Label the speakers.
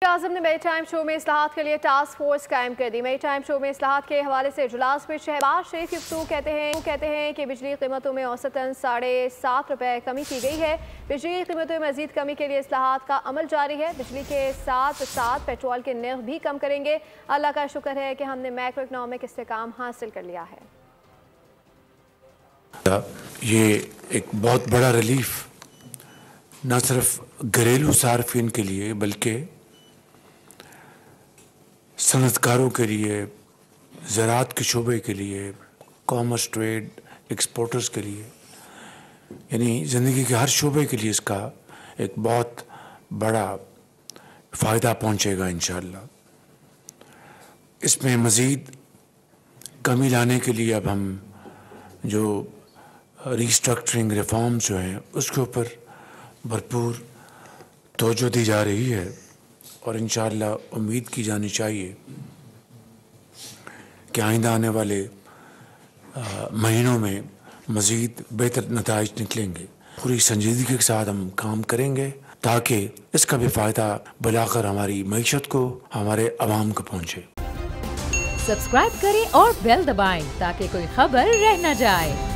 Speaker 1: आज़म ने मेरी time show में इस्लाहात के लिए टास्क फोर्स कायम कर दी। मेरी टाइम शो में इस्लाहात के हवाले से इजलास में शहबाज शरीफ गुफ्तगू कहते हैं कि बिजली कीमतों में औसतन ₹7.5 कमी की गई है। बिजली कीमतों में मजीद कमी के लिए इस्लाहात का अमल जारी है। बिजली के साथ साथ पेट्रोल के नर्ख भी कम करेंगे। अल्लाह का शुक्र है कि हमने मैक्रो इकनॉमिक इस्तेकाम हासिल कर लिया है।
Speaker 2: ये एक बहुत बड़ा रिलीफ न सिर्फ घरेलू सार्फिन के लिए बल्कि सनतकारों के लिए, ज़राअत के शोबे के लिए, कॉमर्स, ट्रेड, एक्सपोर्टर्स के लिए, यानी ज़िंदगी के हर शोबे के लिए इसका एक बहुत बड़ा फ़ायदा पहुंचेगा इंशाअल्लाह। इसमें मज़ीद कमी लाने के लिए अब हम जो रीस्ट्रक्चरिंग रिफॉर्म्स जो हैं उसके ऊपर भरपूर तवज्जो दी जा रही है और इंशाअल्लाह उम्मीद की जानी चाहिए कि आइंदा आने वाले महीनों में मज़ीद बेहतर नताइज निकलेंगे। पूरी संजीदगी के साथ हम काम करेंगे ताकि इसका भी फ़ायदा बिलाखिर हमारी मईशत को, हमारे अवाम को पहुँचे।
Speaker 3: सब्सक्राइब करें और बेल दबाएं ताकि कोई खबर रह न जाए।